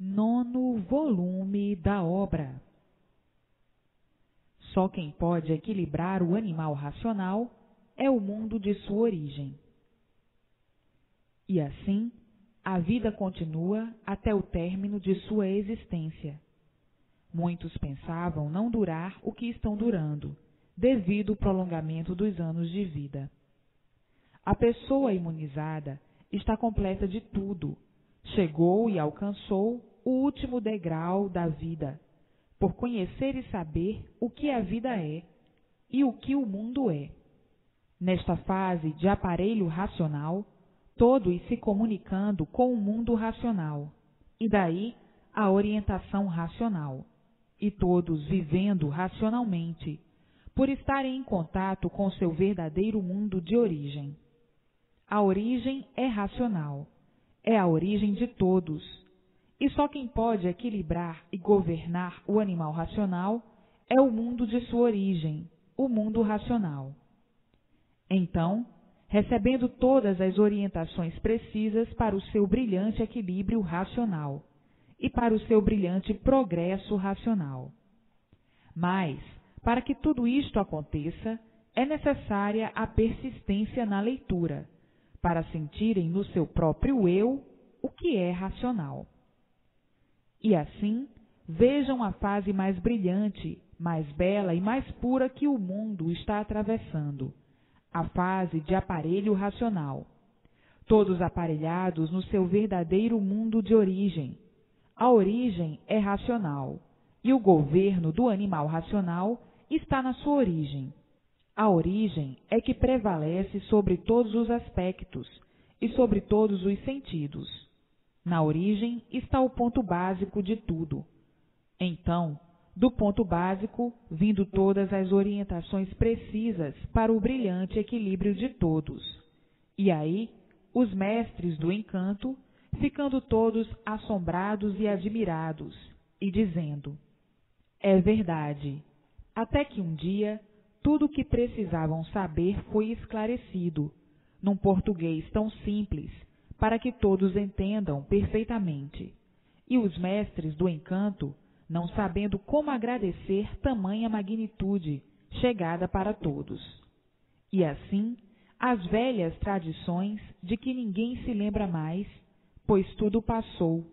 Nono volume da obra. Só quem pode equilibrar o animal racional é o mundo de sua origem. E assim, a vida continua até o término de sua existência. Muitos pensavam não durar o que estão durando, devido ao prolongamento dos anos de vida. A pessoa imunizada está completa de tudo, chegou e alcançou o último degrau da vida, por conhecer e saber o que a vida é e o que o mundo é. Nesta fase de aparelho racional, todos se comunicando com o mundo racional, e daí a orientação racional, e todos vivendo racionalmente, por estarem em contato com seu verdadeiro mundo de origem. A origem é racional, é a origem de todos, e só quem pode equilibrar e governar o animal racional é o mundo de sua origem, o mundo racional. Então, recebendo todas as orientações precisas para o seu brilhante equilíbrio racional e para o seu brilhante progresso racional. Mas, para que tudo isto aconteça, é necessária a persistência na leitura, para sentirem no seu próprio eu o que é racional. E assim, vejam a fase mais brilhante, mais bela e mais pura que o mundo está atravessando, a fase de aparelho racional. Todos aparelhados no seu verdadeiro mundo de origem. A origem é racional, e o governo do animal racional está na sua origem. A origem é que prevalece sobre todos os aspectos e sobre todos os sentidos. Na origem está o ponto básico de tudo. Então, do ponto básico, vindo todas as orientações precisas para o brilhante equilíbrio de todos. E aí, os mestres do encanto, ficando todos assombrados e admirados, e dizendo: é verdade, até que um dia tudo o que precisavam saber foi esclarecido, num português tão simples, para que todos entendam perfeitamente. E os mestres do encanto, não sabendo como agradecer tamanha magnitude, chegada para todos. E assim, as velhas tradições de que ninguém se lembra mais, pois tudo passou,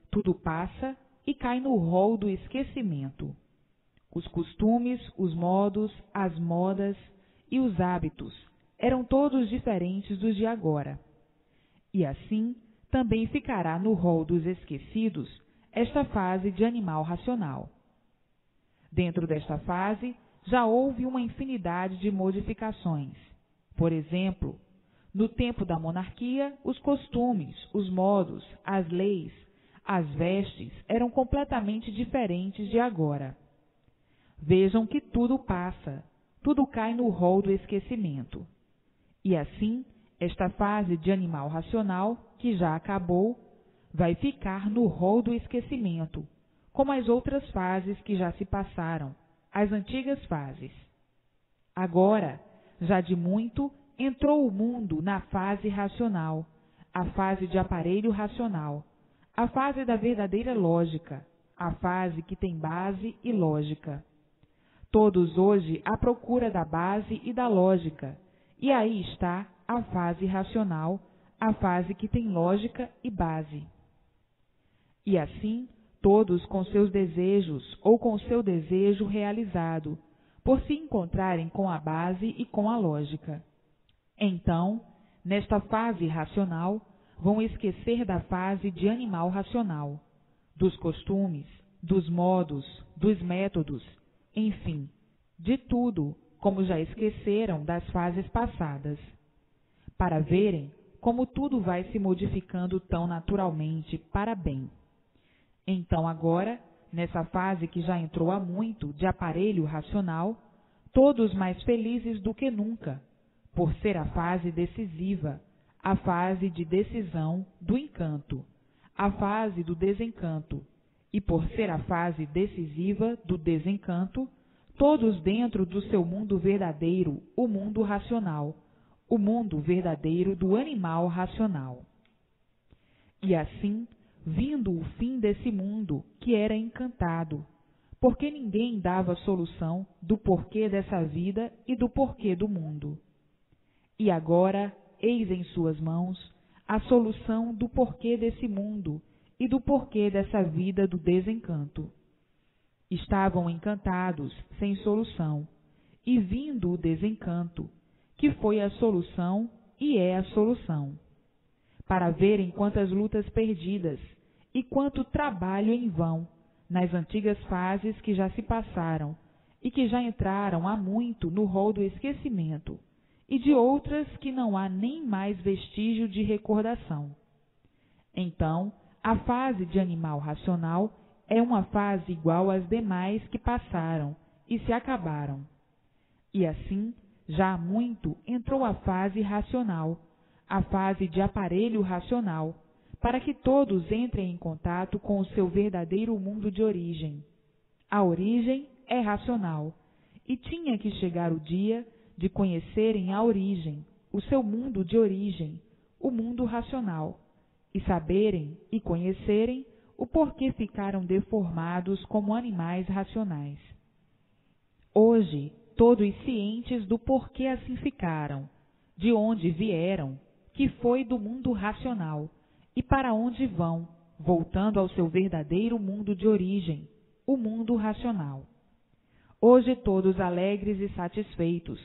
tudo passa e cai no rol do esquecimento. Os costumes, os modos, as modas e os hábitos eram todos diferentes dos de agora. E assim, também ficará no rol dos esquecidos esta fase de animal racional. Dentro desta fase, já houve uma infinidade de modificações. Por exemplo, no tempo da monarquia, os costumes, os modos, as leis, as vestes eram completamente diferentes de agora. Vejam que tudo passa, tudo cai no rol do esquecimento. E assim, esta fase de animal racional, que já acabou, vai ficar no rol do esquecimento, como as outras fases que já se passaram, as antigas fases. Agora, já de muito, entrou o mundo na fase racional, a fase de aparelho racional, a fase da verdadeira lógica, a fase que tem base e lógica. Todos hoje à procura da base e da lógica, e aí está a fase racional, a fase que tem lógica e base. E assim, todos com seus desejos ou com seu desejo realizado, por se encontrarem com a base e com a lógica. Então, nesta fase racional, vão esquecer da fase de animal racional, dos costumes, dos modos, dos métodos, enfim, de tudo, como já esqueceram das fases passadas, para verem como tudo vai se modificando tão naturalmente para bem. Então agora, nessa fase que já entrou há muito de aparelho racional, todos mais felizes do que nunca, por ser a fase decisiva, a fase de decisão do encanto, a fase do desencanto, e por ser a fase decisiva do desencanto, todos dentro do seu mundo verdadeiro, o mundo racional, o mundo verdadeiro do animal racional. E assim, vindo o fim desse mundo, que era encantado, porque ninguém dava solução do porquê dessa vida e do porquê do mundo. E agora, eis em suas mãos a solução do porquê desse mundo e do porquê dessa vida do desencanto. Estavam encantados, sem solução, e vindo o desencanto, que foi a solução e é a solução, para verem quantas lutas perdidas e quanto trabalho em vão nas antigas fases que já se passaram e que já entraram há muito no rol do esquecimento, e de outras que não há nem mais vestígio de recordação. Então, a fase de animal racional é uma fase igual às demais que passaram e se acabaram. E assim, já há muito entrou a fase racional, a fase de aparelho racional, para que todos entrem em contato com o seu verdadeiro mundo de origem. A origem é racional, e tinha que chegar o dia de conhecerem a origem, o seu mundo de origem, o mundo racional, e saberem e conhecerem o porquê ficaram deformados como animais racionais. Hoje, todos cientes do porquê assim ficaram, de onde vieram, que foi do mundo racional, e para onde vão, voltando ao seu verdadeiro mundo de origem, o mundo racional. Hoje todos alegres e satisfeitos,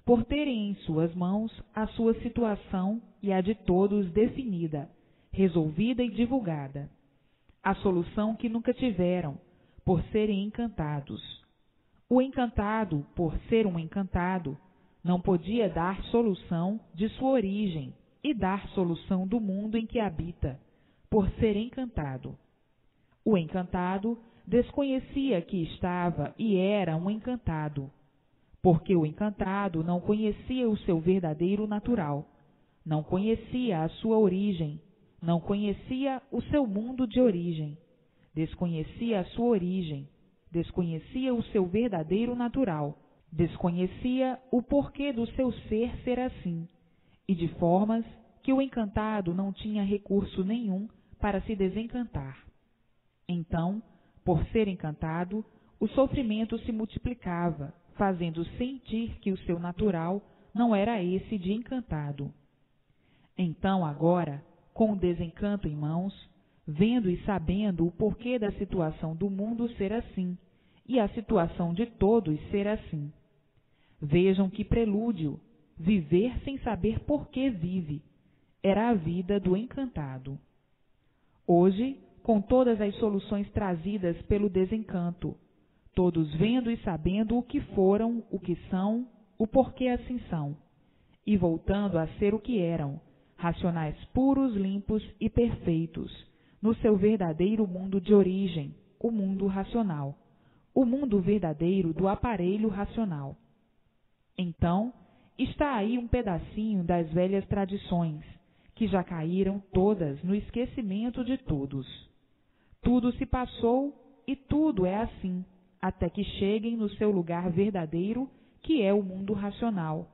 por terem em suas mãos a sua situação e a de todos definida, resolvida e divulgada. A solução que nunca tiveram, por serem encantados. O encantado, por ser um encantado, não podia dar solução de sua origem e dar solução do mundo em que habita, por ser encantado. O encantado desconhecia que estava e era um encantado, porque o encantado não conhecia o seu verdadeiro natural, não conhecia a sua origem, não conhecia o seu mundo de origem, desconhecia a sua origem, desconhecia o seu verdadeiro natural, desconhecia o porquê do seu ser assim, e de formas que o encantado não tinha recurso nenhum para se desencantar. Então, por ser encantado, o sofrimento se multiplicava, fazendo sentir que o seu natural não era esse de encantado. Então, agora, com o desencanto em mãos, vendo e sabendo o porquê da situação do mundo ser assim, e a situação de todos ser assim. Vejam que prelúdio, viver sem saber por que vive, era a vida do encantado. Hoje, com todas as soluções trazidas pelo desencanto, todos vendo e sabendo o que foram, o que são, o porquê assim são, e voltando a ser o que eram, racionais puros, limpos e perfeitos, no seu verdadeiro mundo de origem, o mundo racional, o mundo verdadeiro do aparelho racional. Então, está aí um pedacinho das velhas tradições, que já caíram todas no esquecimento de todos. Tudo se passou e tudo é assim, até que cheguem no seu lugar verdadeiro, que é o mundo racional,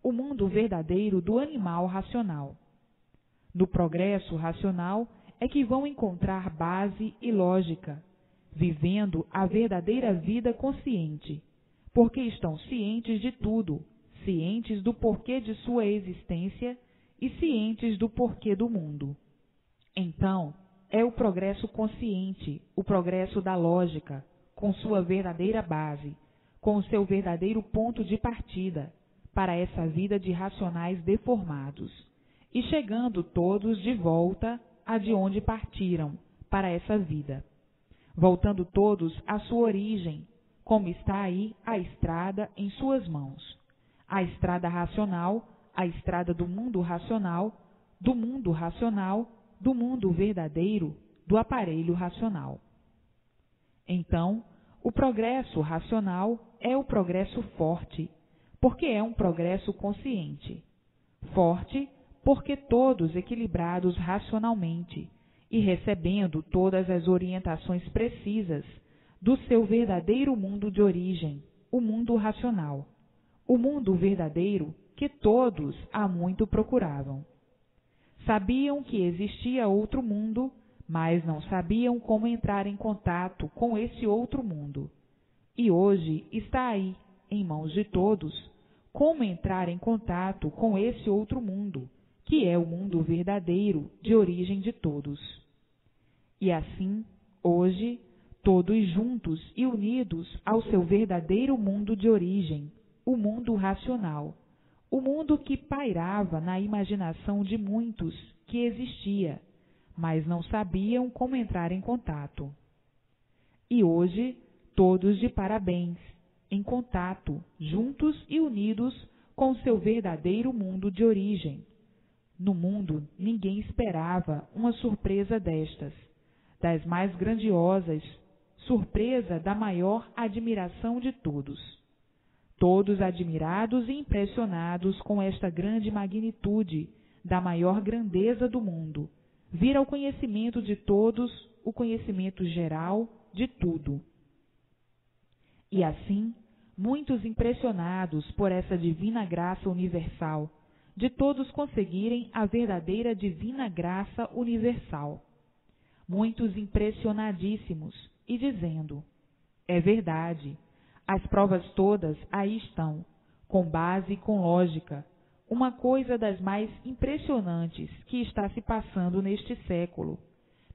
o mundo verdadeiro do animal racional. No progresso racional é que vão encontrar base e lógica, vivendo a verdadeira vida consciente, porque estão cientes de tudo, cientes do porquê de sua existência e cientes do porquê do mundo. Então, é o progresso consciente, o progresso da lógica, com sua verdadeira base, com o seu verdadeiro ponto de partida para essa vida de racionais deformados, e chegando todos de volta a de onde partiram para essa vida, voltando todos à sua origem, como está aí a estrada em suas mãos, a estrada racional, a estrada do mundo racional, do mundo racional, do mundo verdadeiro, do aparelho racional. Então, o progresso racional é o progresso forte, porque é um progresso consciente. Forte, porque todos equilibrados racionalmente e recebendo todas as orientações precisas do seu verdadeiro mundo de origem, o mundo racional, o mundo verdadeiro que todos há muito procuravam. Sabiam que existia outro mundo, mas não sabiam como entrar em contato com esse outro mundo. E hoje está aí, em mãos de todos, como entrar em contato com esse outro mundo, que é o mundo verdadeiro de origem de todos. E assim, hoje, todos juntos e unidos ao seu verdadeiro mundo de origem, o mundo racional, o mundo que pairava na imaginação de muitos que existia, mas não sabiam como entrar em contato. E hoje, todos de parabéns, em contato, juntos e unidos com o seu verdadeiro mundo de origem. No mundo, ninguém esperava uma surpresa destas, das mais grandiosas, surpresa da maior admiração de todos. Todos admirados e impressionados com esta grande magnitude da maior grandeza do mundo, vir ao conhecimento de todos o conhecimento geral de tudo. E assim, muitos impressionados por essa divina graça universal, de todos conseguirem a verdadeira divina graça universal. Muitos impressionadíssimos e dizendo: é verdade, as provas todas aí estão, com base e com lógica, uma coisa das mais impressionantes que está se passando neste século.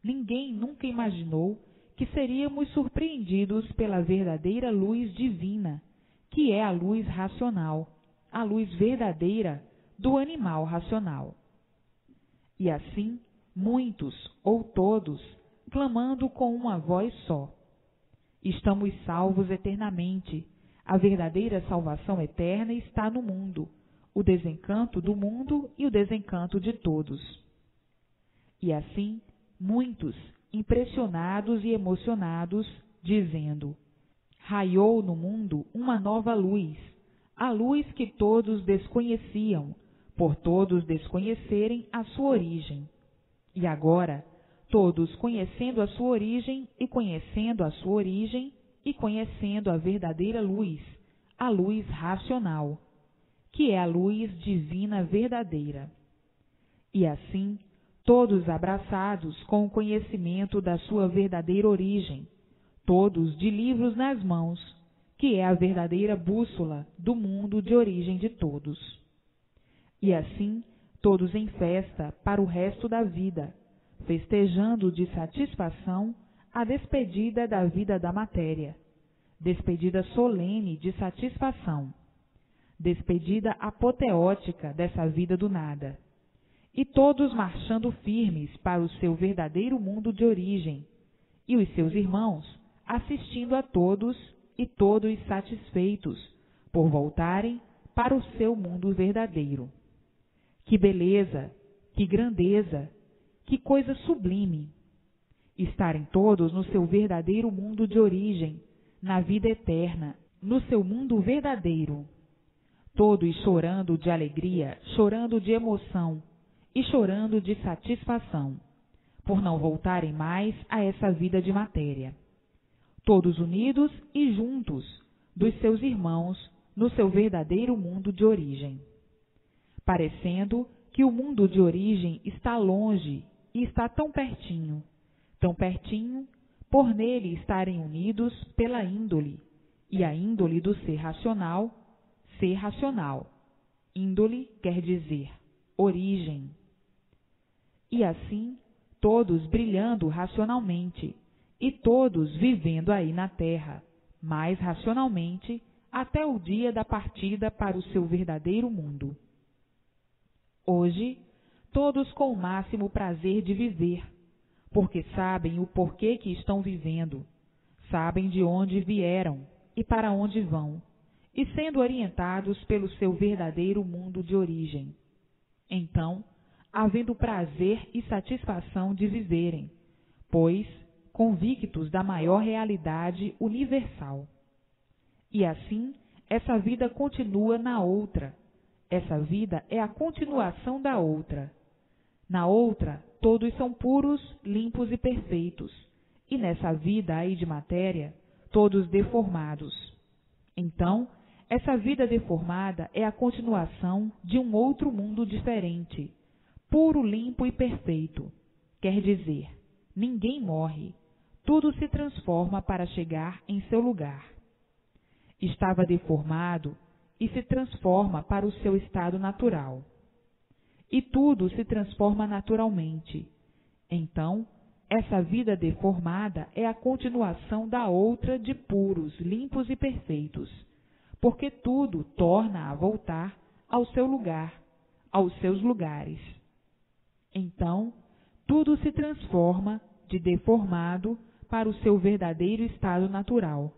Ninguém nunca imaginou que seríamos surpreendidos pela verdadeira luz divina, que é a luz racional, a luz verdadeira do animal racional. E assim, muitos ou todos, clamando com uma voz só: estamos salvos eternamente, a verdadeira salvação eterna está no mundo, o desencanto do mundo e o desencanto de todos. E assim, muitos, impressionados e emocionados, dizendo: raiou no mundo uma nova luz, a luz que todos desconheciam, por todos desconhecerem a sua origem. E agora, todos conhecendo a sua origem e conhecendo a sua origem e conhecendo a verdadeira luz, a luz racional, que é a luz divina verdadeira. E assim, todos abraçados com o conhecimento da sua verdadeira origem, todos de livros nas mãos, que é a verdadeira bússola do mundo de origem de todos. E assim, todos em festa para o resto da vida, festejando de satisfação a despedida da vida da matéria, despedida solene de satisfação, despedida apoteótica dessa vida do nada, e todos marchando firmes para o seu verdadeiro mundo de origem, e os seus irmãos assistindo a todos e todos satisfeitos por voltarem para o seu mundo verdadeiro. Que beleza, que grandeza, que coisa sublime! Estarem todos no seu verdadeiro mundo de origem, na vida eterna, no seu mundo verdadeiro. Todos chorando de alegria, chorando de emoção e chorando de satisfação, por não voltarem mais a essa vida de matéria. Todos unidos e juntos dos seus irmãos no seu verdadeiro mundo de origem. Parecendo que o mundo de origem está longe e está tão pertinho, por nele estarem unidos pela índole, e a índole do ser racional. Índole quer dizer origem. E assim, todos brilhando racionalmente, e todos vivendo aí na terra, mais racionalmente, até o dia da partida para o seu verdadeiro mundo. Hoje, todos com o máximo prazer de viver, porque sabem o porquê que estão vivendo, sabem de onde vieram e para onde vão, e sendo orientados pelo seu verdadeiro mundo de origem. Então, havendo prazer e satisfação de viverem, pois convictos da maior realidade universal. E assim, essa vida continua na outra. Essa vida é a continuação da outra. Na outra, todos são puros, limpos e perfeitos. E nessa vida aí de matéria, todos deformados. Então, essa vida deformada é a continuação de um outro mundo diferente, puro, limpo e perfeito. Quer dizer, Ninguém morre, tudo se transforma para chegar em seu lugar. Estava deformado e se transforma para o seu estado natural. E tudo se transforma naturalmente. Então, essa vida deformada é a continuação da outra de puros, limpos e perfeitos, porque tudo torna a voltar ao seu lugar, aos seus lugares. Então, tudo se transforma de deformado para o seu verdadeiro estado natural,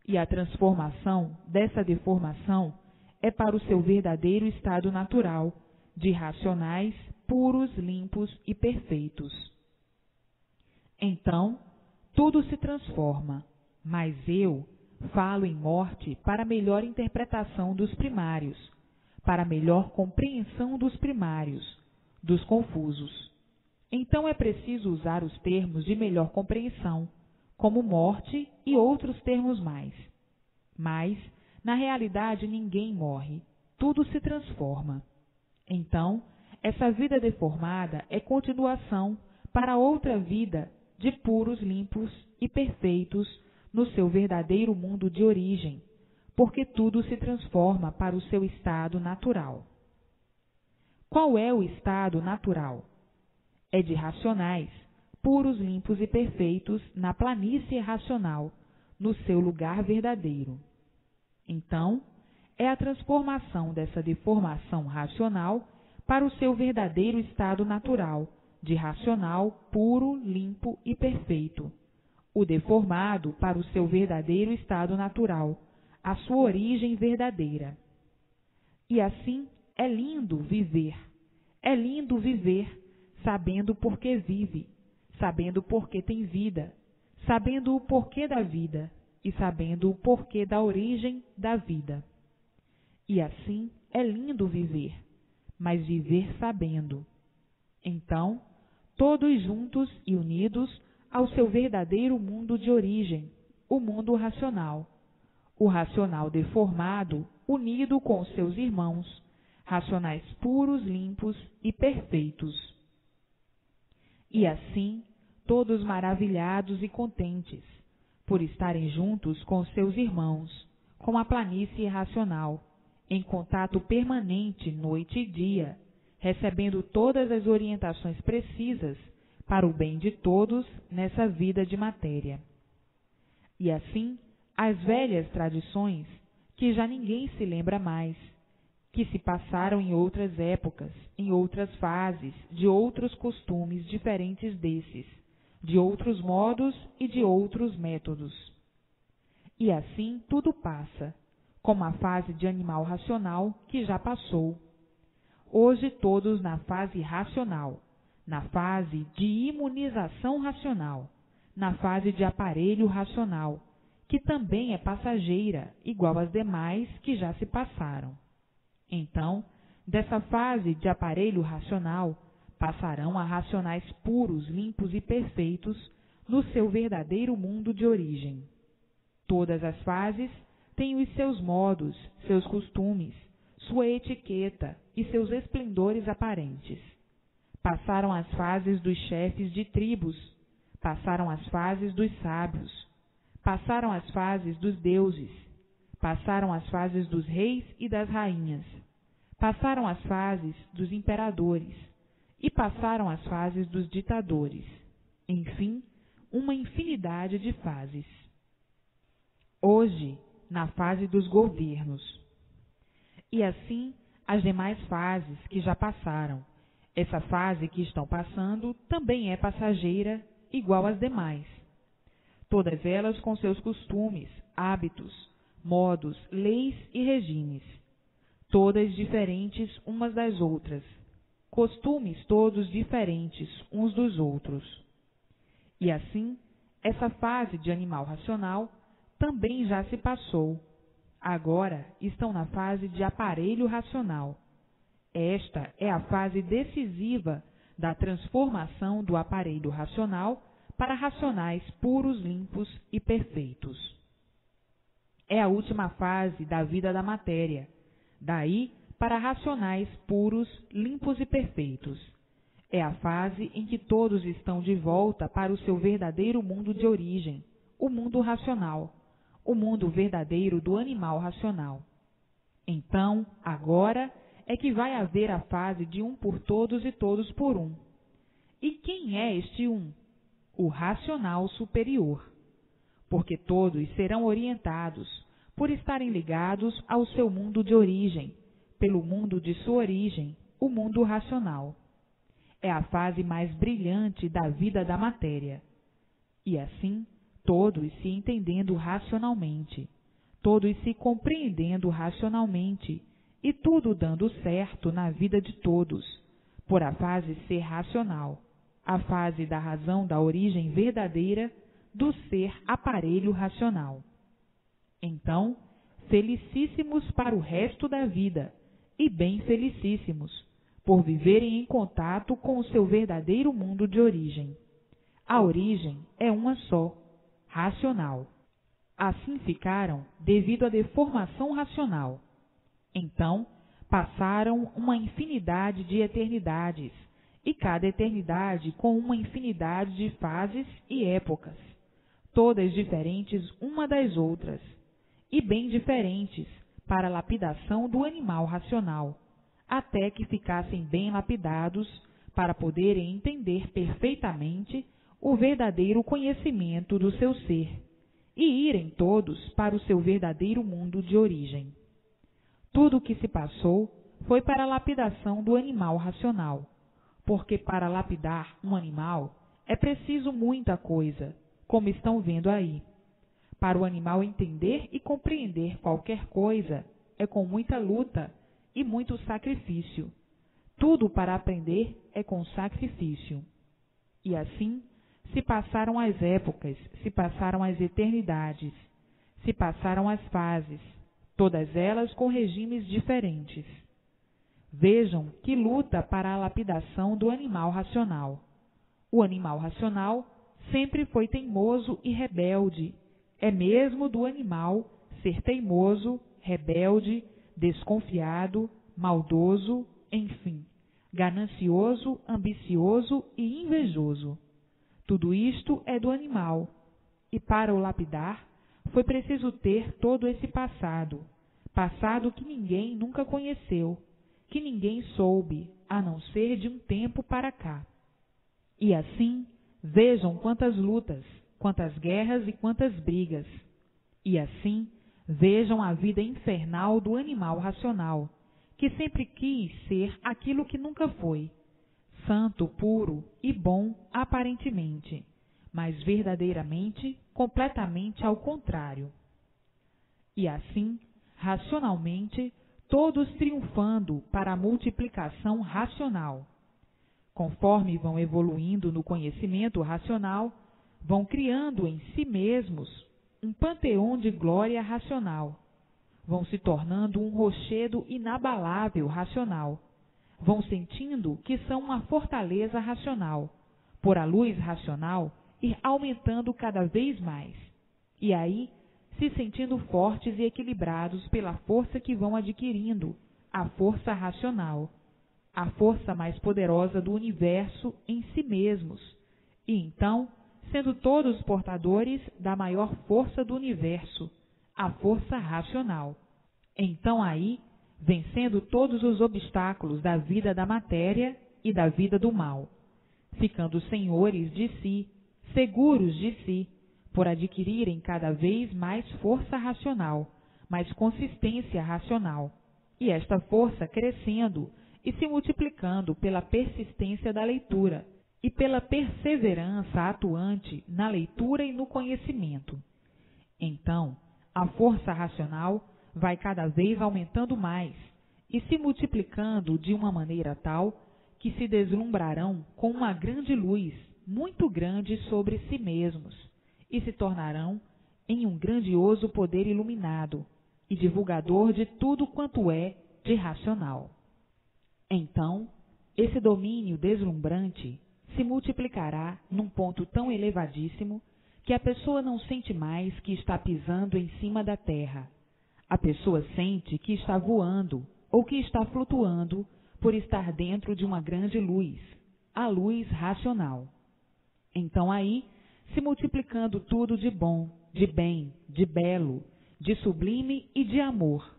e a transformação dessa deformação é para o seu verdadeiro estado natural, de racionais, puros, limpos e perfeitos. Então, tudo se transforma, mas eu falo em morte para melhor interpretação dos primários, para melhor compreensão dos primários, dos confusos. Então é preciso usar os termos de melhor compreensão, como morte e outros termos mais. Mas, na realidade, ninguém morre, tudo se transforma. Então, essa vida deformada é continuação para outra vida de puros, limpos e perfeitos no seu verdadeiro mundo de origem, porque tudo se transforma para o seu estado natural. Qual é o estado natural? É de racionais, puros, limpos e perfeitos na planície racional, no seu lugar verdadeiro. Então, é a transformação dessa deformação racional para o seu verdadeiro estado natural, de racional, puro, limpo e perfeito. O deformado para o seu verdadeiro estado natural, a sua origem verdadeira. E assim é lindo viver. É lindo viver, sabendo por que vive, sabendo por que tem vida, sabendo o porquê da vida e sabendo o porquê da origem da vida. E assim é lindo viver, mas viver sabendo. Então, todos juntos e unidos ao seu verdadeiro mundo de origem, o mundo racional. O racional deformado, unido com seus irmãos, racionais puros, limpos e perfeitos. E assim, todos maravilhados e contentes, por estarem juntos com seus irmãos, com a planície racional, em contato permanente noite e dia, recebendo todas as orientações precisas para o bem de todos nessa vida de matéria. E assim, as velhas tradições, que já ninguém se lembra mais, que se passaram em outras épocas, em outras fases, de outros costumes diferentes desses, de outros modos e de outros métodos. E assim tudo passa, como a fase de animal racional que já passou. Hoje todos na fase racional, na fase de imunização racional, na fase de aparelho racional, que também é passageira, igual às demais que já se passaram. Então, dessa fase de aparelho racional, passarão a racionais puros, limpos e perfeitos no seu verdadeiro mundo de origem. Todas as fases têm os seus modos, seus costumes, sua etiqueta e seus esplendores aparentes. Passaram as fases dos chefes de tribos, passaram as fases dos sábios, passaram as fases dos deuses, passaram as fases dos reis e das rainhas, passaram as fases dos imperadores e passaram as fases dos ditadores. Enfim, uma infinidade de fases. Hoje, na fase dos governos. E assim, as demais fases que já passaram. Essa fase que estão passando também é passageira, igual às demais. Todas elas com seus costumes, hábitos, modos, leis e regimes. Todas diferentes umas das outras. Costumes todos diferentes uns dos outros. E assim, essa fase de animal racional também já se passou. Agora estão na fase de aparelho racional. Esta é a fase decisiva da transformação do aparelho racional para racionais puros, limpos e perfeitos. É a última fase da vida da matéria, daí para racionais puros, limpos e perfeitos. É a fase em que todos estão de volta para o seu verdadeiro mundo de origem, o mundo racional, o mundo verdadeiro do animal racional. Então, agora, é que vai haver a fase de um por todos e todos por um. E quem é este um? O racional superior. Porque todos serão orientados, por estarem ligados ao seu mundo de origem, pelo mundo de sua origem, o mundo racional. É a fase mais brilhante da vida da matéria. E assim, todos se entendendo racionalmente, todos se compreendendo racionalmente, e tudo dando certo na vida de todos, por a fase ser racional, a fase da razão da origem verdadeira do ser aparelho racional. Então, felicíssimos para o resto da vida, e bem felicíssimos, por viverem em contato com o seu verdadeiro mundo de origem. A origem é uma só, racional. Assim ficaram devido à deformação racional. Então, passaram uma infinidade de eternidades, e cada eternidade com uma infinidade de fases e épocas, todas diferentes uma das outras, e bem diferentes para a lapidação do animal racional, até que ficassem bem lapidados para poderem entender perfeitamente o verdadeiro conhecimento do seu ser e irem todos para o seu verdadeiro mundo de origem. Tudo o que se passou foi para a lapidação do animal racional, porque para lapidar um animal é preciso muita coisa, como estão vendo aí. Para o animal entender e compreender qualquer coisa é com muita luta e muito sacrifício. Tudo para aprender é com sacrifício. E assim se passaram as épocas, se passaram as eternidades, se passaram as fases, todas elas com regimes diferentes. Vejam que luta para a lapidação do animal racional. O animal racional sempre foi teimoso e rebelde. É mesmo do animal ser teimoso, rebelde, desconfiado, maldoso, enfim, ganancioso, ambicioso e invejoso. Tudo isto é do animal, e para o lapidar foi preciso ter todo esse passado, passado que ninguém nunca conheceu, que ninguém soube, a não ser de um tempo para cá. E assim, vejam quantas lutas, quantas guerras e quantas brigas. E assim, vejam a vida infernal do animal racional, que sempre quis ser aquilo que nunca foi, santo, puro e bom aparentemente, mas verdadeiramente, completamente ao contrário. E assim, racionalmente, todos triunfando para a multiplicação racional. Conforme vão evoluindo no conhecimento racional, vão criando em si mesmos um panteão de glória racional. Vão se tornando um rochedo inabalável racional. Vão sentindo que são uma fortaleza racional, por a luz racional ir aumentando cada vez mais. E aí, se sentindo fortes e equilibrados pela força que vão adquirindo, a força racional, a força mais poderosa do universo em si mesmos, e então, sendo todos portadores da maior força do universo, a força racional. Então aí, vencendo todos os obstáculos da vida da matéria e da vida do mal, ficando senhores de si, seguros de si, por adquirirem cada vez mais força racional, mais consistência racional, e esta força crescendo e se multiplicando pela persistência da leitura e pela perseverança atuante na leitura e no conhecimento. Então, a força racional vai cada vez aumentando mais e se multiplicando de uma maneira tal que se deslumbrarão com uma grande luz, muito grande sobre si mesmos, e se tornarão em um grandioso poder iluminado e divulgador de tudo quanto é de racional. Então, esse domínio deslumbrante se multiplicará num ponto tão elevadíssimo que a pessoa não sente mais que está pisando em cima da terra. A pessoa sente que está voando ou que está flutuando por estar dentro de uma grande luz, a luz racional. Então aí, se multiplicando tudo de bom, de bem, de belo, de sublime e de amor,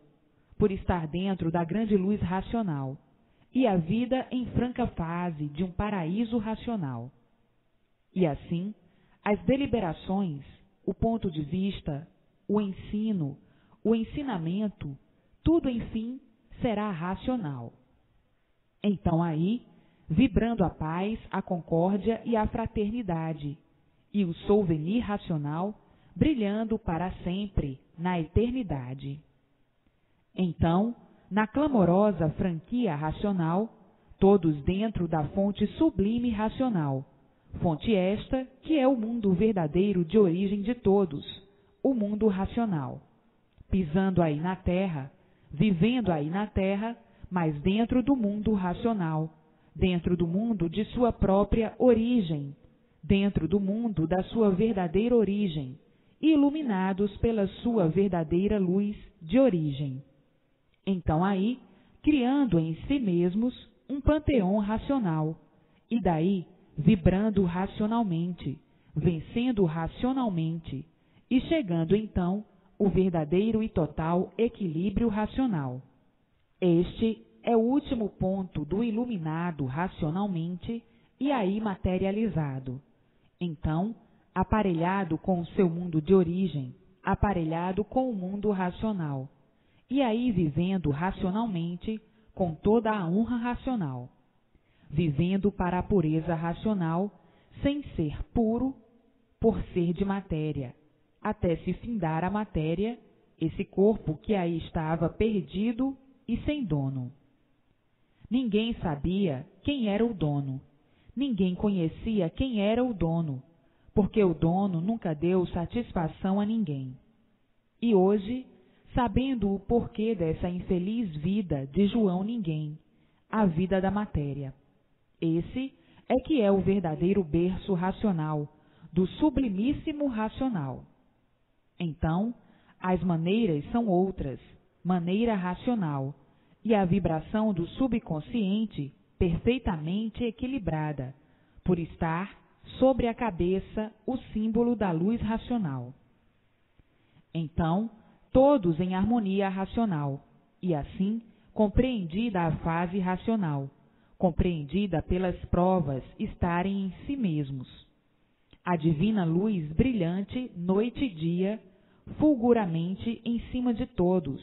por estar dentro da grande luz racional, e a vida em franca fase de um paraíso racional. E assim, as deliberações, o ponto de vista, o ensino, o ensinamento, tudo, enfim, será racional. Então aí, vibrando a paz, a concórdia e a fraternidade, e o souvenir racional brilhando para sempre na eternidade. Então, na clamorosa franquia racional, todos dentro da fonte sublime racional, fonte esta que é o mundo verdadeiro de origem de todos, o mundo racional, pisando aí na terra, vivendo aí na terra, mas dentro do mundo racional, dentro do mundo de sua própria origem, dentro do mundo da sua verdadeira origem, iluminados pela sua verdadeira luz de origem. Então aí, criando em si mesmos um panteão racional, e daí vibrando racionalmente, vencendo racionalmente, e chegando então o verdadeiro e total equilíbrio racional. Este é o último ponto do iluminado racionalmente e aí materializado. Então, aparelhado com o seu mundo de origem, aparelhado com o mundo racional, e aí vivendo racionalmente com toda a honra racional, vivendo para a pureza racional, sem ser puro, por ser de matéria, até se findar a matéria, esse corpo que aí estava perdido e sem dono. Ninguém sabia quem era o dono, ninguém conhecia quem era o dono, porque o dono nunca deu satisfação a ninguém. E hoje, sabendo o porquê dessa infeliz vida de João Ninguém, a vida da matéria, esse é que é o verdadeiro berço racional, do sublimíssimo racional. Então, as maneiras são outras, maneira racional, e a vibração do subconsciente perfeitamente equilibrada, por estar sobre a cabeça o símbolo da luz racional. Então, todos em harmonia racional, e assim compreendida a fase racional, compreendida pelas provas estarem em si mesmos. A divina luz brilhante, noite e dia, fulguramente em cima de todos,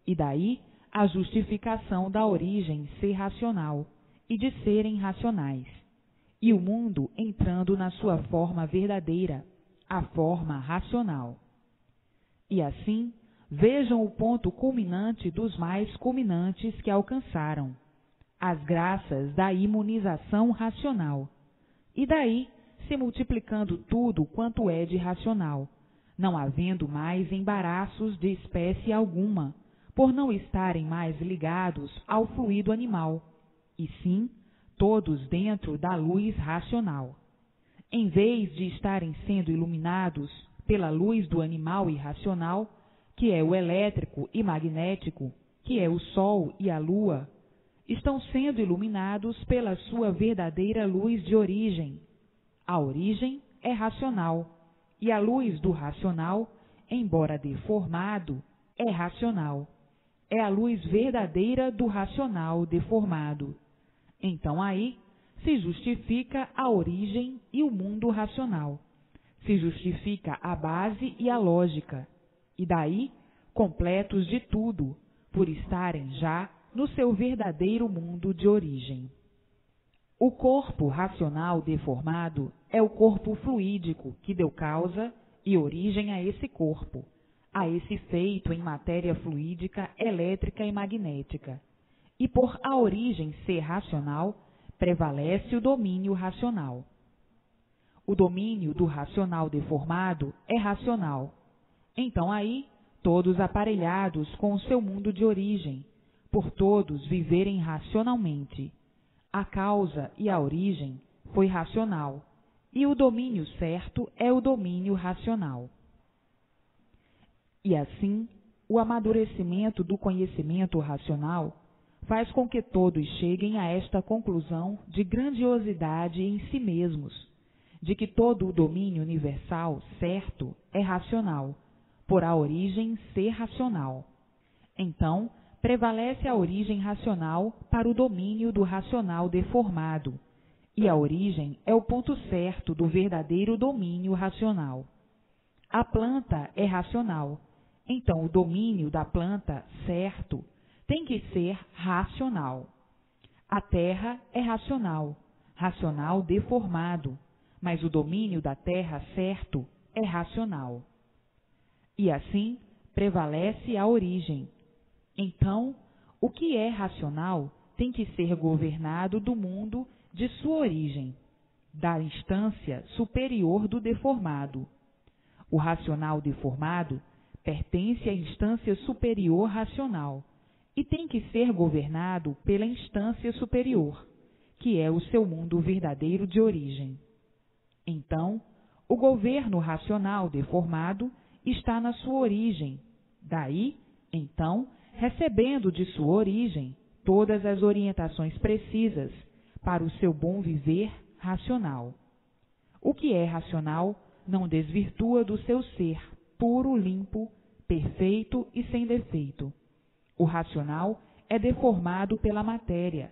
e daí a justificação da origem ser racional e de serem racionais, e o mundo entrando na sua forma verdadeira, a forma racional. E assim, vejam o ponto culminante dos mais culminantes que alcançaram, as graças da imunização racional, e daí se multiplicando tudo quanto é de racional, não havendo mais embaraços de espécie alguma, por não estarem mais ligados ao fluido animal, e sim todos dentro da luz racional. Em vez de estarem sendo iluminados pela luz do animal irracional, que é o elétrico e magnético, que é o sol e a lua, estão sendo iluminados pela sua verdadeira luz de origem. A origem é racional, e a luz do racional, embora deformado, é racional. É a luz verdadeira do racional deformado. Então aí se justifica a origem e o mundo racional. Se justifica a base e a lógica. E daí, completos de tudo, por estarem já no seu verdadeiro mundo de origem. O corpo racional deformado é o corpo fluídico que deu causa e origem a esse corpo, a esse feito em matéria fluídica, elétrica e magnética. E por a origem ser racional, prevalece o domínio racional. O domínio do racional deformado é racional. Então aí, todos aparelhados com o seu mundo de origem, por todos viverem racionalmente. A causa e a origem foi racional, e o domínio certo é o domínio racional. E assim, o amadurecimento do conhecimento racional, faz com que todos cheguem a esta conclusão de grandiosidade em si mesmos, de que todo o domínio universal certo é racional, por a origem ser racional. Então, prevalece a origem racional para o domínio do racional deformado, e a origem é o ponto certo do verdadeiro domínio racional. A planta é racional, então o domínio da planta certo tem que ser racional. A terra é racional, racional deformado, mas o domínio da terra certo é racional. E assim prevalece a origem. Então, o que é racional tem que ser governado do mundo de sua origem, da instância superior do deformado. O racional deformado pertence à instância superior racional e tem que ser governado pela instância superior, que é o seu mundo verdadeiro de origem. Então, o governo racional deformado está na sua origem. Daí, então, recebendo de sua origem todas as orientações precisas para o seu bom viver racional. O que é racional não desvirtua do seu ser puro, limpo, perfeito e sem defeito. O racional é deformado pela matéria,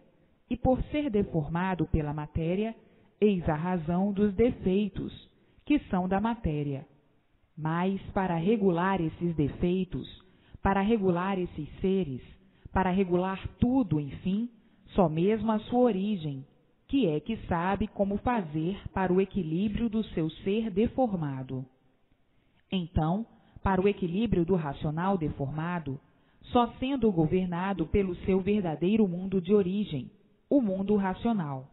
e por ser deformado pela matéria, eis a razão dos defeitos, que são da matéria. Mas para regular esses defeitos, para regular esses seres, para regular tudo, enfim, só mesmo a sua origem, que é que sabe como fazer para o equilíbrio do seu ser deformado. Então, para o equilíbrio do racional deformado, só sendo governado pelo seu verdadeiro mundo de origem, o mundo racional.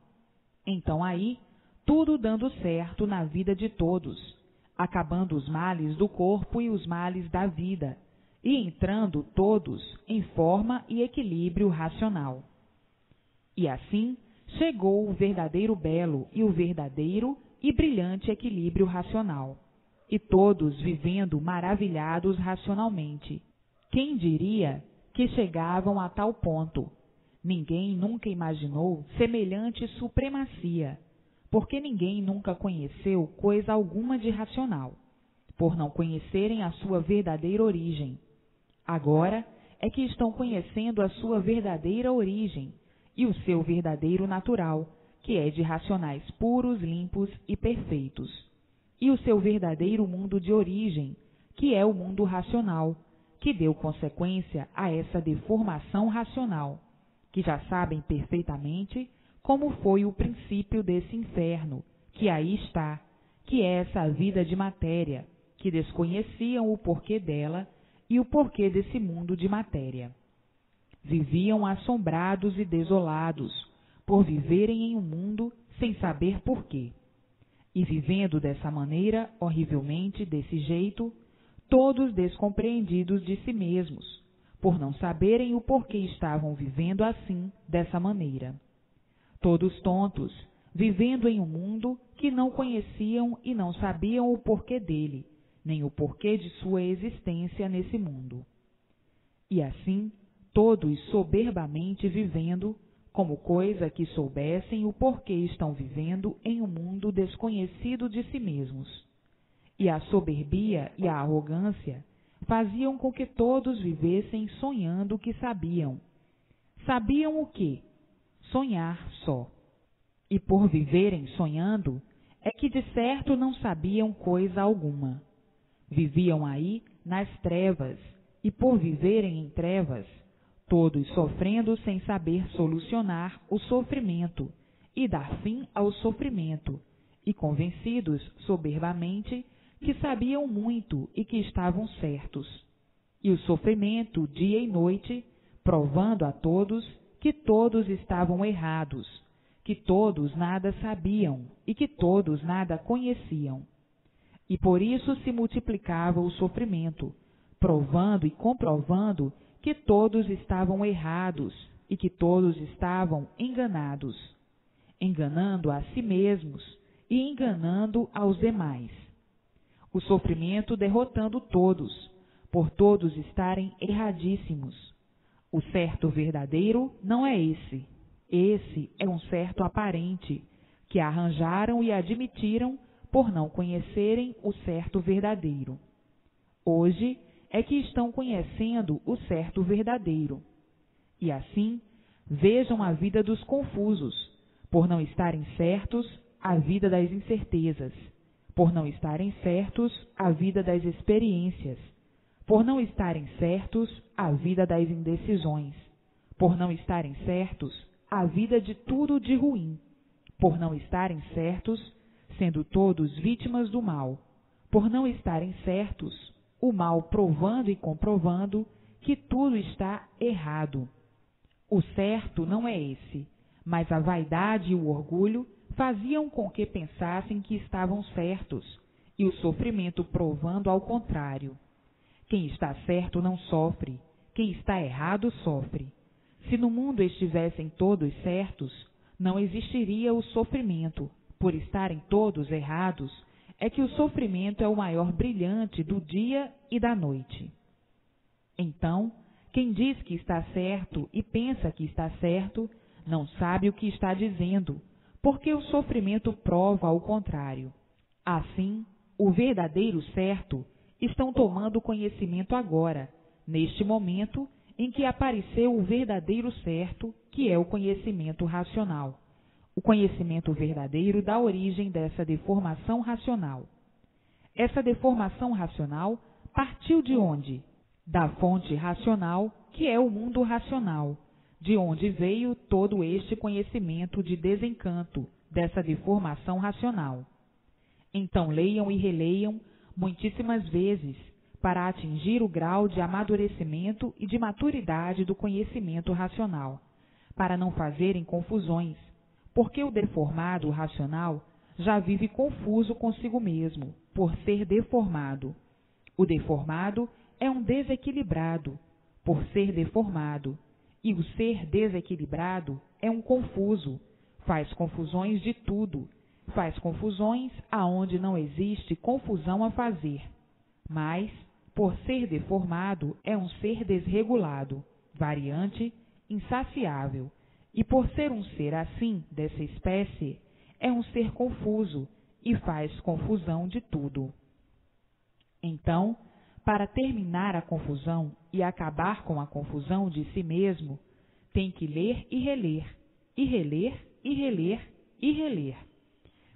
Então aí, tudo dando certo na vida de todos, acabando os males do corpo e os males da vida, e entrando todos em forma e equilíbrio racional. E assim chegou o verdadeiro belo e o verdadeiro e brilhante equilíbrio racional, e todos vivendo maravilhados racionalmente. Quem diria que chegavam a tal ponto? Ninguém nunca imaginou semelhante supremacia, porque ninguém nunca conheceu coisa alguma de racional, por não conhecerem a sua verdadeira origem. Agora é que estão conhecendo a sua verdadeira origem e o seu verdadeiro natural, que é de racionais puros, limpos e perfeitos, e o seu verdadeiro mundo de origem, que é o mundo racional, que deu consequência a essa deformação racional, que já sabem perfeitamente como foi o princípio desse inferno, que aí está, que é essa vida de matéria, que desconheciam o porquê dela e o porquê desse mundo de matéria. Viviam assombrados e desolados, por viverem em um mundo sem saber porquê. E vivendo dessa maneira, horrivelmente, desse jeito, todos descompreendidos de si mesmos, por não saberem o porquê estavam vivendo assim, dessa maneira. Todos tontos, vivendo em um mundo que não conheciam e não sabiam o porquê dele, nem o porquê de sua existência nesse mundo. E assim, todos soberbamente vivendo, como coisa que soubessem o porquê estão vivendo em um mundo desconhecido de si mesmos. E a soberbia e a arrogância faziam com que todos vivessem sonhando que sabiam. Sabiam o quê? Sonhar só. E por viverem sonhando, é que de certo não sabiam coisa alguma. Viviam aí nas trevas, e por viverem em trevas, todos sofrendo sem saber solucionar o sofrimento e dar fim ao sofrimento, e convencidos soberbamente que sabiam muito e que estavam certos. E o sofrimento, dia e noite, provando a todos que todos estavam errados, que todos nada sabiam e que todos nada conheciam. E por isso se multiplicava o sofrimento, provando e comprovando que todos estavam errados e que todos estavam enganados, enganando a si mesmos e enganando aos demais. O sofrimento derrotando todos, por todos estarem erradíssimos. O certo verdadeiro não é esse. Esse é um certo aparente, que arranjaram e admitiram por não conhecerem o certo verdadeiro. Hoje é que estão conhecendo o certo verdadeiro. E assim, vejam a vida dos confusos, por não estarem certos, a vida das incertezas, por não estarem certos, a vida das experiências, por não estarem certos, a vida das indecisões, por não estarem certos, a vida de tudo de ruim, por não estarem certos, sendo todos vítimas do mal, por não estarem certos, o mal provando e comprovando que tudo está errado. O certo não é esse, mas a vaidade e o orgulho faziam com que pensassem que estavam certos, e o sofrimento provando ao contrário. Quem está certo não sofre, quem está errado sofre. Se no mundo estivessem todos certos, não existiria o sofrimento. Por estarem todos errados, é que o sofrimento é o maior brilhante do dia e da noite. Então, quem diz que está certo e pensa que está certo, não sabe o que está dizendo, porque o sofrimento prova ao contrário. Assim, o verdadeiro certo estão tomando conhecimento agora, neste momento em que apareceu o verdadeiro certo, que é o conhecimento racional. O conhecimento verdadeiro dá origem dessa deformação racional. Essa deformação racional partiu de onde? Da fonte racional, que é o mundo racional, de onde veio todo este conhecimento de desencanto, dessa deformação racional. Então leiam e releiam muitíssimas vezes para atingir o grau de amadurecimento e de maturidade do conhecimento racional, para não fazerem confusões, porque o deformado racional já vive confuso consigo mesmo, por ser deformado. O deformado é um desequilibrado, por ser deformado, e o ser desequilibrado é um confuso, faz confusões de tudo, faz confusões aonde não existe confusão a fazer, mas, por ser deformado, é um ser desregulado, variante, insaciável, e por ser um ser assim, dessa espécie, é um ser confuso e faz confusão de tudo. Então, para terminar a confusão e acabar com a confusão de si mesmo, tem que ler e reler, e reler, e reler, e reler,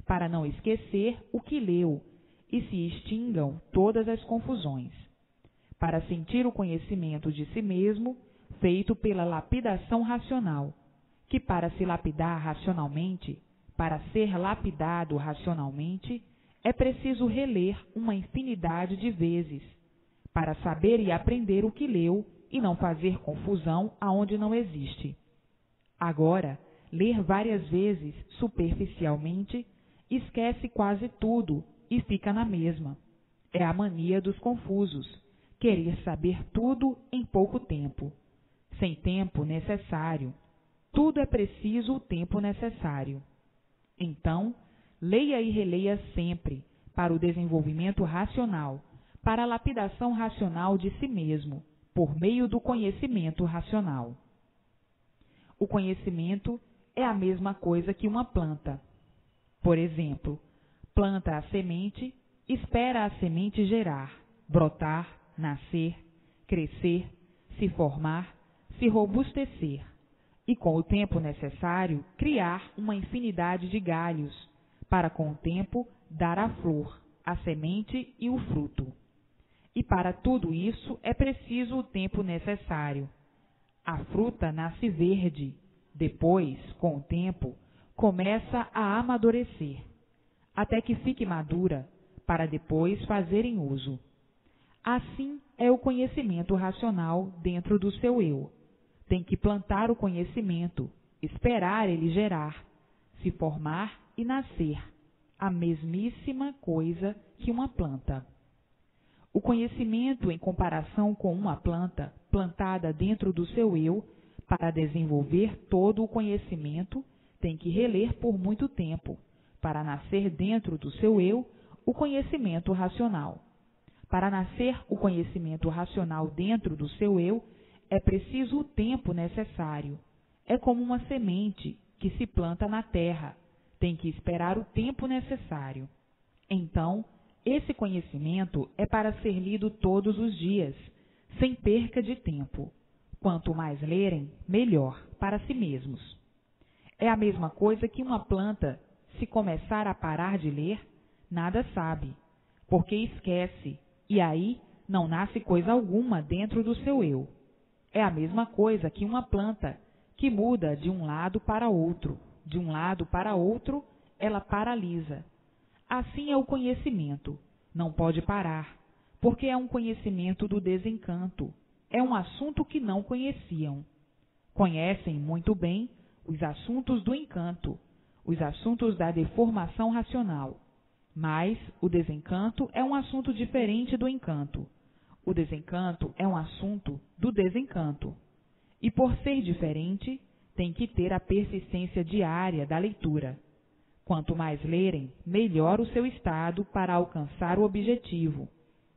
para não esquecer o que leu e se extingam todas as confusões, para sentir o conhecimento de si mesmo feito pela lapidação racional, que para se lapidar racionalmente, para ser lapidado racionalmente, é preciso reler uma infinidade de vezes, para saber e aprender o que leu e não fazer confusão aonde não existe. Agora, ler várias vezes superficialmente, esquece quase tudo e fica na mesma. É a mania dos confusos, querer saber tudo em pouco tempo, sem tempo necessário. Tudo é preciso o tempo necessário. Então, leia e releia sempre, para o desenvolvimento racional, para a lapidação racional de si mesmo, por meio do conhecimento racional. O conhecimento é a mesma coisa que uma planta. Por exemplo, planta a semente, espera a semente gerar, brotar, nascer, crescer, se formar, se robustecer, e com o tempo necessário criar uma infinidade de galhos, para com o tempo dar a flor, a semente e o fruto. E para tudo isso é preciso o tempo necessário. A fruta nasce verde, depois, com o tempo, começa a amadurecer, até que fique madura, para depois fazerem uso. Assim é o conhecimento racional dentro do seu eu. Tem que plantar o conhecimento, esperar ele gerar, se formar e nascer, a mesmíssima coisa que uma planta. O conhecimento, em comparação com uma planta plantada dentro do seu eu, para desenvolver todo o conhecimento, tem que reler por muito tempo, para nascer dentro do seu eu o conhecimento racional. Para nascer o conhecimento racional dentro do seu eu, é preciso o tempo necessário. É como uma semente que se planta na terra, tem que esperar o tempo necessário. Então, esse conhecimento é para ser lido todos os dias, sem perca de tempo. Quanto mais lerem, melhor para si mesmos. É a mesma coisa que uma planta, se começar a parar de ler, nada sabe, porque esquece, e aí não nasce coisa alguma dentro do seu eu. É a mesma coisa que uma planta que muda de um lado para outro, de um lado para outro, ela paralisa. Assim é o conhecimento, não pode parar, porque é um conhecimento do desencanto, é um assunto que não conheciam. Conhecem muito bem os assuntos do encanto, os assuntos da deformação racional. Mas o desencanto é um assunto diferente do encanto. O desencanto é um assunto do desencanto. E por ser diferente, tem que ter a persistência diária da leitura. Quanto mais lerem, melhor o seu estado para alcançar o objetivo,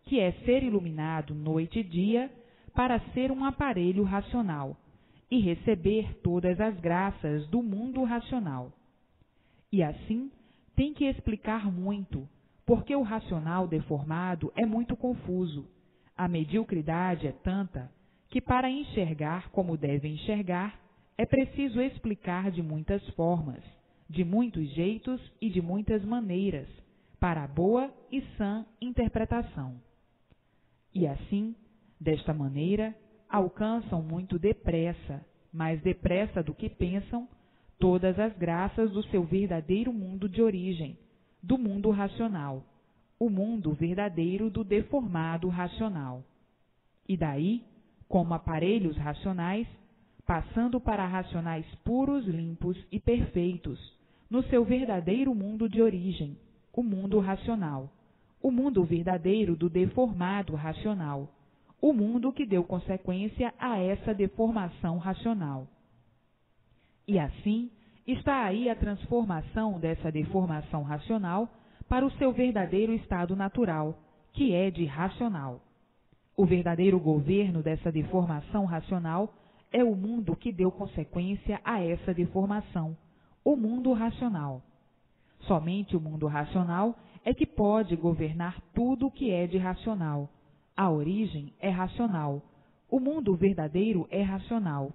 que é ser iluminado noite e dia para ser um aparelho racional e receber todas as graças do mundo racional. E assim, tem que explicar muito, porque o racional deformado é muito confuso. A mediocridade é tanta que para enxergar como deve enxergar, é preciso explicar de muitas formas, de muitos jeitos e de muitas maneiras, para a boa e sã interpretação. E assim, desta maneira, alcançam muito depressa, mais depressa do que pensam, todas as graças do seu verdadeiro mundo de origem, do mundo racional, o mundo verdadeiro do deformado racional. E daí, como aparelhos racionais, passando para racionais puros, limpos e perfeitos, no seu verdadeiro mundo de origem, o mundo racional, o mundo verdadeiro do deformado racional, o mundo que deu consequência a essa deformação racional. E assim, está aí a transformação dessa deformação racional para o seu verdadeiro estado natural, que é de racional. O verdadeiro governo dessa deformação racional é o mundo que deu consequência a essa deformação, o mundo racional. Somente o mundo racional é que pode governar tudo o que é de racional. A origem é racional. O mundo verdadeiro é racional.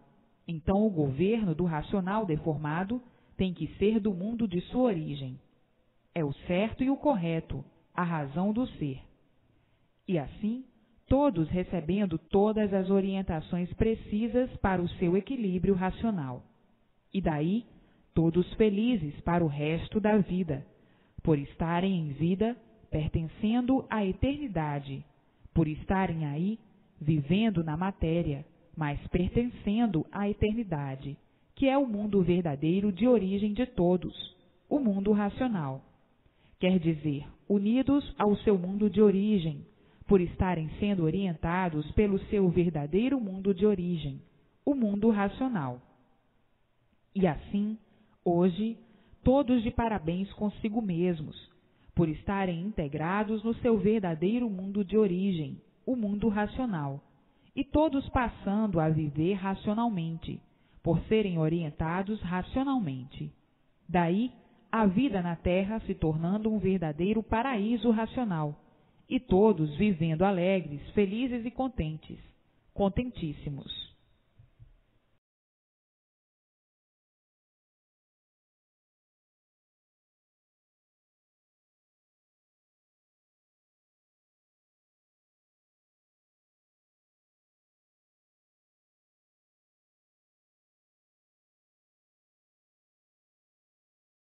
Então, o governo do racional deformado tem que ser do mundo de sua origem. É o certo e o correto, a razão do ser. E assim, todos recebendo todas as orientações precisas para o seu equilíbrio racional. E daí, todos felizes para o resto da vida, por estarem em vida, pertencendo à eternidade, por estarem aí, vivendo na matéria, mas pertencendo à eternidade, que é o mundo verdadeiro de origem de todos, o mundo racional. Quer dizer, unidos ao seu mundo de origem, por estarem sendo orientados pelo seu verdadeiro mundo de origem, o mundo racional. E assim, hoje, todos de parabéns consigo mesmos, por estarem integrados no seu verdadeiro mundo de origem, o mundo racional, e todos passando a viver racionalmente, por serem orientados racionalmente. Daí, a vida na Terra se tornando um verdadeiro paraíso racional, e todos vivendo alegres, felizes e contentes, contentíssimos.